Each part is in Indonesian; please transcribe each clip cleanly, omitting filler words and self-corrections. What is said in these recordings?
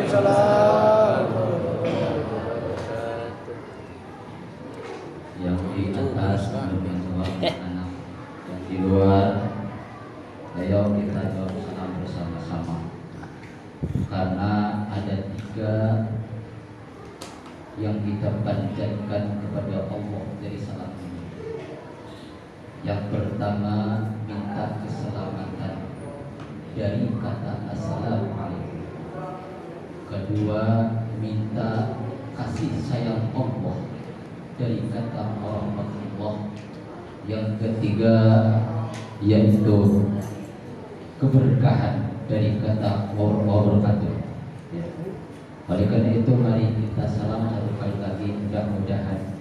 Yang di atas menjawab anak, yang di luar, ayo kita jawab salam bersama-sama. Karena ada 3 yang kita panjatkan kepada Allah dari salam ini. Yang pertama, minta keselamatan dari kata assalamualaikum. Kedua, minta kasih sayang Allah dari kata rahmatullah. Yang ketiga, yaitu keberkahan dari kata wabarakatuh. Oleh karena itu, mari kita salam satu kali lagi. Mudah-mudahan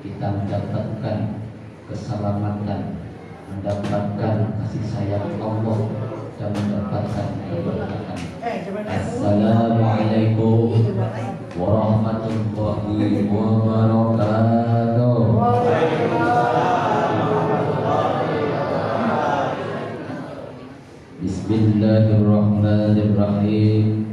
kita mendapatkan keselamatan, mendapatkan kasih sayang Allah, dan mendapatkan keberkahan. Assalamualaikum warahmatullahi wabarakatuh. Bismillahirrahmanirrahim.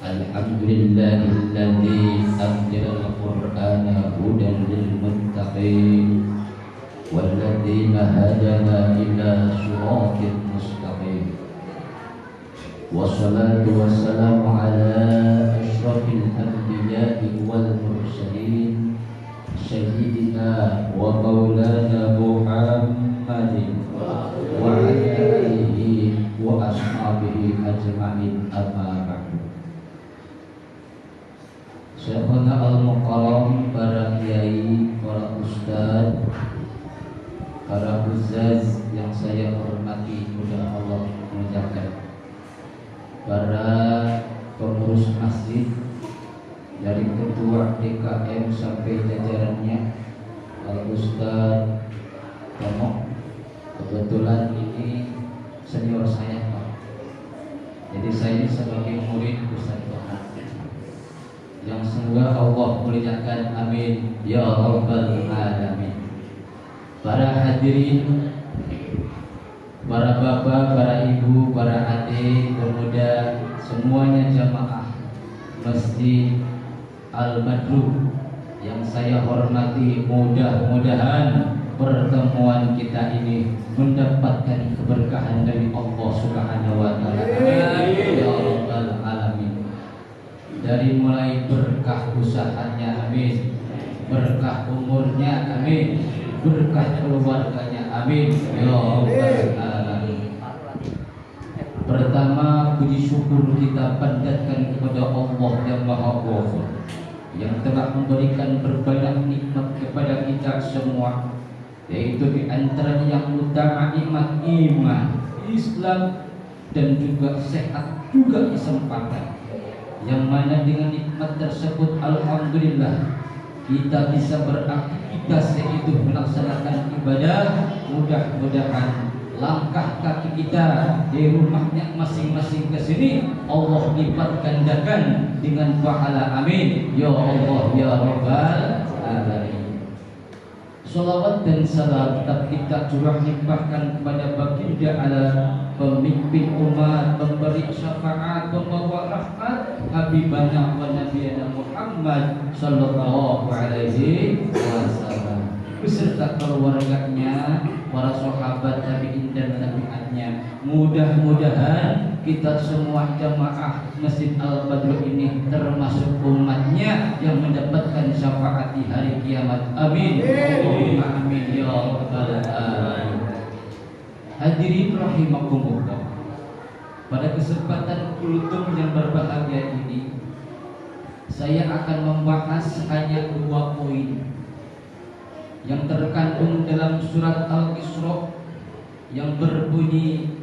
Alhamdulillahilladzi anzala al-Qur'ana hudan lil muttaqin walladzina hadana ila shiratin mustaqim. Wassalatu wassalamu ala asyrafil anbiya'i wal mursalin sayyidina wa maulana Muhammadin wa ala alihi wa ashabihi ajma'in, amma ba'du. Syekhuna al-mukarram, para kiai, para ustaz, para ustaz yang saya hormati, mudah Allah menjaga, para pengurus masjid dari ketua DKM sampai jajarannya, para ustaz Tomo, kebetulan ini senior saya Pak. Jadi saya ini sebagai murid Ustaz Tomo yang semoga Allah muliakan, amin ya rabbal alamin. Para hadirin, para bapak, para ibu, para adik, pemuda, semuanya jamaah Masjid Al-Badru yang saya hormati, mudah-mudahan pertemuan kita ini mendapatkan keberkahan dari Allah Subhanahu wa taala. Amin ya rabbal alamin. Dari mulai berkah usahanya, amin. Berkah umurnya, amin. Berkah keluarganya, amin ya rabbal alamin. Pertama, puji syukur kita panjatkan kepada Allah yang Maha Kuasa yang telah memberikan berbanyak nikmat kepada kita semua, yaitu di antaranya yang utama iman, Islam, dan juga sehat, juga kesempatan. Yang mana dengan nikmat tersebut alhamdulillah kita bisa beraktivitas, yaitu melaksanakan ibadah. Mudah-mudahan langkah kaki kita di rumahnya masing-masing ke sini Allah lipat gandakan dengan pahala, amin ya Allah ya rabbal alamin. Salawat dan salam tetap kita curah limpahkan kepada baginda ala pemimpin umat, pemberi syafaat, pembawa rahmat, habibana wa nabiyana Muhammad sallallahu alaihi wasallam, beserta keluarganya, para sahabat, tabi'in dan tabi'atnya. Mudah-mudahan kita semua jamaah Masjid Al-Badru ini termasuk umatnya yang mendapatkan syafaat di hari kiamat, amin Allahumma amin ya rabbal alamin. Hadirin rahimakumullah, pada kesempatan kultum yang berbahagia ini saya akan membahas hanya 2 poin yang terkandung dalam surat Al-Isra yang berbunyi,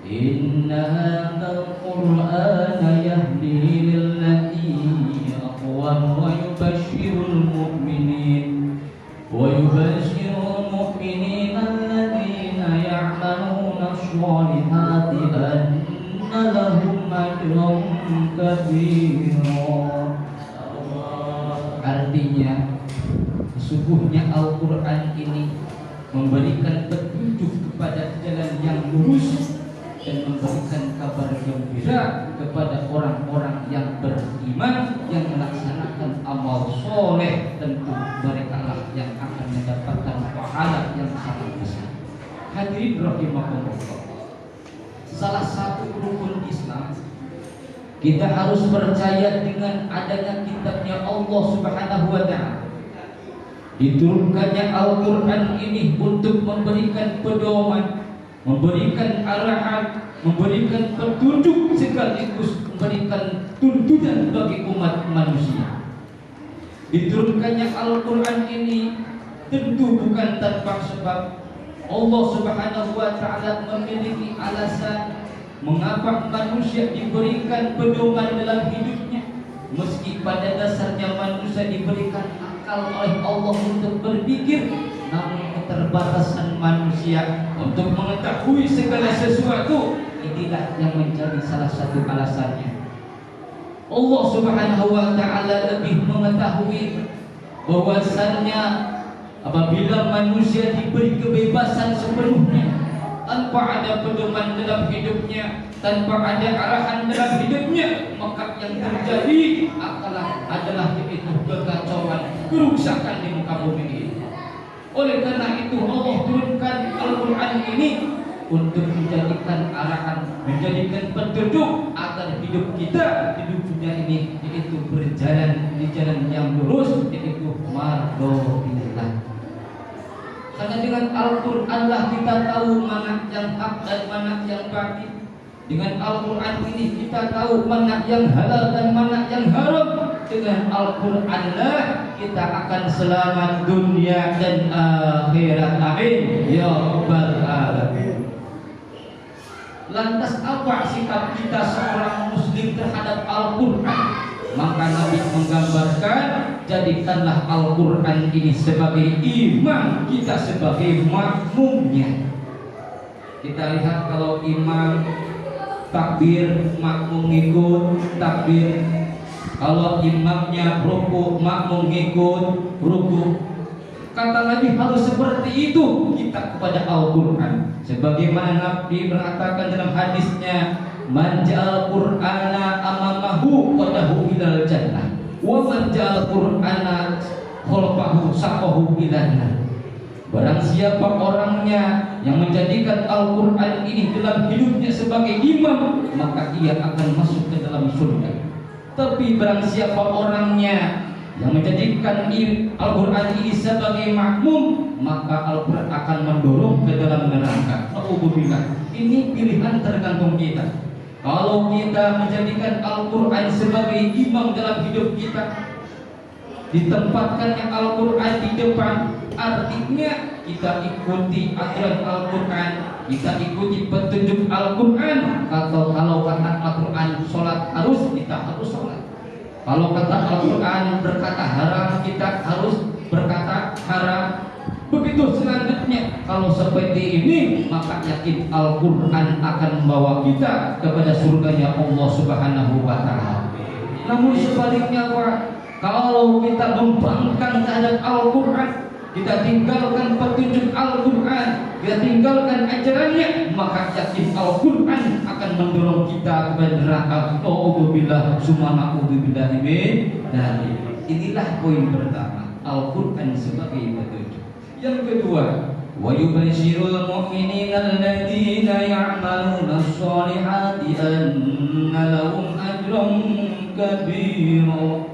inna hadzal qur'ana yahdi lillati aqwam wa yubashshirul mu'minin alladzina ya'maluna ash-shalihati anna lahum ajran kabira. Artinya, sesungguhnya Al-Quran ini memberikan petunjuk kepada jalan yang lurus dan memberikan kabar gembira kepada orang-orang yang soleh, tentu mereka lah yang akan mendapatkan pahala yang sangat besar. Hadirin rahimakumullah, salah satu rukun Islam, kita harus percaya dengan adanya kitabnya Allah Subhanahu wa Ta'ala. Diturunkannya Al-Quran ini untuk memberikan pedoman, memberikan arahan, memberikan petunjuk, sekaligus memberikan tuntunan bagi umat manusia. Diturunkannya Al-Quran ini tentu bukan tanpa sebab. Allah Subhanahu wa Ta'ala memiliki alasan mengapa manusia diberikan pedoman dalam hidupnya. Meski pada dasarnya manusia diberikan akal oleh Allah untuk berpikir, namun keterbatasan manusia untuk mengetahui segala sesuatu, inilah yang menjadi salah satu alasannya. Allah Subhanahu wa Ta'ala lebih mengetahui bahwasannya apabila manusia diberi kebebasan sepenuhnya, tanpa ada pedoman dalam hidupnya, tanpa ada arahan dalam hidupnya, maka yang terjadi adalah yaitu kekacauan, kerusakan di muka bumi ini. Oleh karena itu Allah turunkan Al-Quran ini untuk menjadikan arahan, menjadikan petunjuk agar hidup kita di dunia ini yaitu berjalan di jalan yang lurus, yaitu mardhillah. Karena dengan Al-Quran lah kita tahu mana yang hak dan mana yang batil. Dengan Al-Quran ini kita tahu mana yang halal dan mana yang haram. Dengan Al-Quran lah kita akan selamat dunia dan akhirat. Amin ya rabbal alamin. Lantas apa sikap kita seorang muslim terhadap Al-Quran? Maka Nabi menggambarkan, jadikanlah Al-Quran ini sebagai imam, kita sebagai makmumnya. Kita lihat kalau imam takbir, makmum ngikut takbir. Kalau imamnya ruku, makmum ngikut ruku. Kata Nabi harus seperti itu kita kepada Al-Quran. Sebagaimana Nabi mengatakan dalam hadisnya, man ja'al Qur'ana amamahu qadahu ilal jannah wa man ja'al Qur'ana khalfahu saqahu ilanna. Barang siapa orangnya yang menjadikan Al-Quran ini dalam hidupnya sebagai imam, maka ia akan masuk ke dalam surga. Tapi barang siapa orangnya yang menjadikan Al-Quran ini sebagai makmum, maka Al-Quran akan mendorong ke dalam neraka. Na'udzubillah. Ini pilihan tergantung kita. Kalau kita menjadikan Al-Quran sebagai imam dalam hidup kita, ditempatkannya Al-Quran di depan, artinya kita ikuti aturan Al-Quran, kita ikuti petunjuk Al-Quran. Kalau kata Al-Quran sholat harus, kita harus sholat. Kalau kata Al-Quran berkata haram, kita harus berkata haram. Begitu selanjutnya. Kalau seperti ini, maka yakin Al-Quran akan membawa kita kepada surganya Allah Subhanahu wa Ta'ala. Namun sebaliknya Pak, kalau kita membangkang terhadap Al-Quran, kita tinggalkan petunjuk Al-Quran, kita tinggalkan ajarannya, maka yakin Al-Quran akan mendorong kita kepada neraka. Na'udzubillah summa na'udzubillah min dzalik. Inilah poin pertama, Al-Quran sebagai petunjuk. Yang kedua, wa yubashshirul mu'minina alladziina ya'maluna ash-shalihati anna lahum ajran kabira.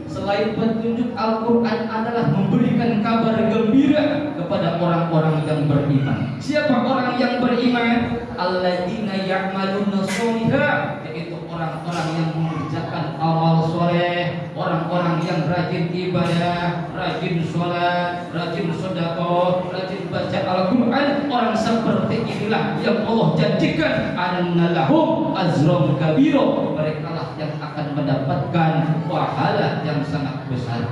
Selain petunjuk, Al-Quran adalah memberikan kabar gembira kepada orang-orang yang beriman. Siapa orang yang beriman? Alladzina ya'maluna sholihat, yaitu orang-orang yang mengerjakan amal soleh, orang-orang yang rajin ibadah, rajin sholat, rajin sedekah, rajin baca Al-Quran. Orang seperti inilah yang Allah janjikan anna lahum ajran kabira. Mereka lah yang akan mendapatkan pahala yang sangat besar.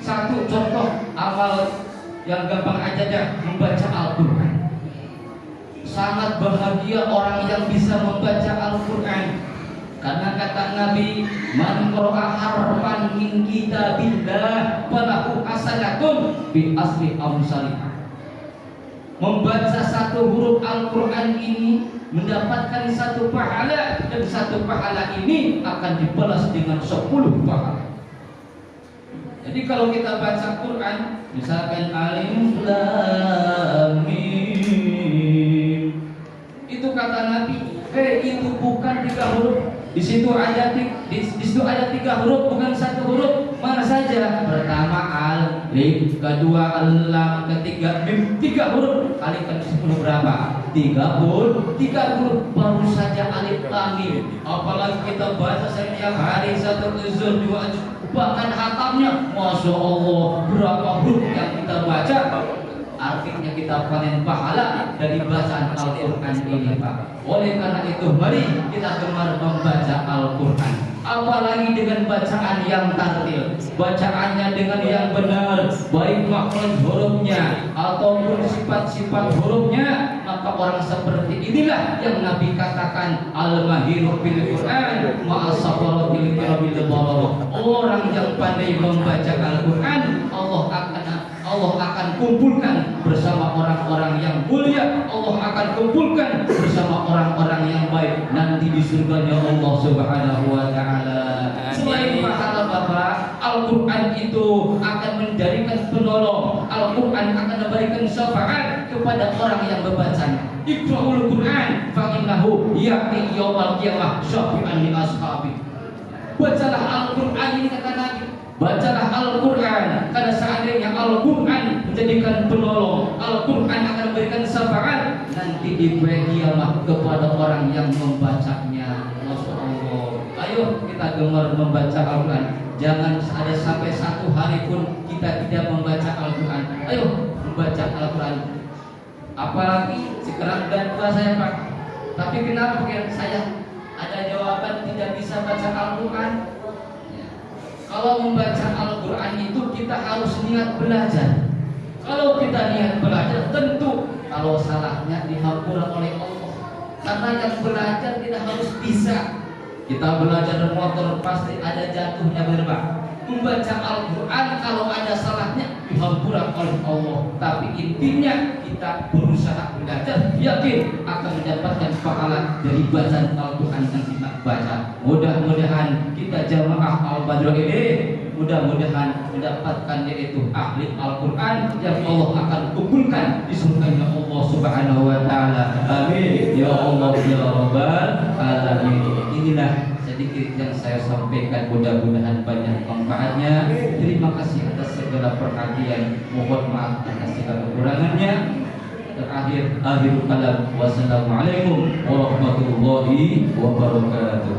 Satu contoh amal yang gampang aja, membaca Al-Quran. Sangat bahagia orang yang bisa membaca Al-Quran, karena kata Nabi, man qara'a harfan min kitabillah falahu hasanatun bi asli amsalih. Membaca satu huruf Al-Quran ini mendapatkan satu pahala, dan satu pahala ini akan dibalas dengan 10 pahala. Jadi kalau kita baca Quran, misalkan Alif Lam Mim, itu kata Nabi, itu bukan 3 huruf. Di situ ada 3 huruf, bukan 1 huruf. Mana saja? Pertama alif, kedua lam, ketiga mim. 3 huruf. Alif kan 10 berapa? 30. Baru saja alif lam mim. Apalagi kita baca setiap hari 1 juz, 2 juz, bahkan hatamnya, masya Allah, berapa huruf yang kita baca. Artinya kita panen pahala dari bacaan Al-Quran ini, Pak. Oleh karena itu, mari kita gemar membaca Al-Quran. Apalagi dengan bacaan yang tartil, bacaannya dengan yang benar, baik makhraj hurufnya ataupun sifat-sifat hurufnya. Maka orang seperti inilah yang Nabi katakan al-mahiru bil Quran ma'asabaratil kirabil bararah. Orang yang pandai membaca Al-Quran, Allah akan kumpulkan bersama orang-orang yang mulia. Allah akan kumpulkan bersama orang-orang yang baik nanti di surganya Allah Subhanahu wa taala. Selain pahala Bapak, Al-Quran itu akan menjadikan penolong. Al-Quran akan memberikan syafaat kepada orang yang membacanya. Iqra'ul Quran fa innahu ya'ti yaumil qiyamah syafi'an li ashabi. Bacalah Al-Quran ini kata Nabi. Bacalah Al-Quran, karena seandainya Al-Quran menjadikan penolong, Al-Quran akan memberikan syafaat nanti di hari kiamat kepada orang yang membacanya. Masya Allah. Ayo kita gemar membaca Al-Quran. Jangan ada sampai 1 hari pun kita tidak membaca Al-Quran. Ayo membaca Al-Quran. Apalagi sekarang dan tua saya, Pak. Tapi kenapa saya ada jawaban tidak bisa baca Al-Quran? Kalau membaca Al-Quran itu kita harus niat belajar. Kalau kita niat belajar, tentu kalau salahnya dihampura oleh Allah. Karena yang belajar tidak harus bisa. Kita belajar motor pasti ada jatuhnya, benar. Membaca Al-Quran kalau ada salahnya dihampura oleh Allah. Tapi intinya kita berusaha belajar, yakin akan mendapatkan pahala dari bacaan Al-Quran yang kita baca. Mudah-mudahan kita jamaah Al-Badr ini mudah-mudahan mendapatkan yaitu ahli Al-Quran yang Allah akan kumpulkan di surganya Allah Subhanahu wa taala. Amin ya Allah ya rabbal alamin. Inilah sedikit yang saya sampaikan, mudah-mudahan banyak manfaatnya. Terima kasih atas segala perhatian, mohon maaf atas segala kekurangannya. Terakhir, akhirul kalam, wassalamualaikum warahmatullahi wabarakatuh.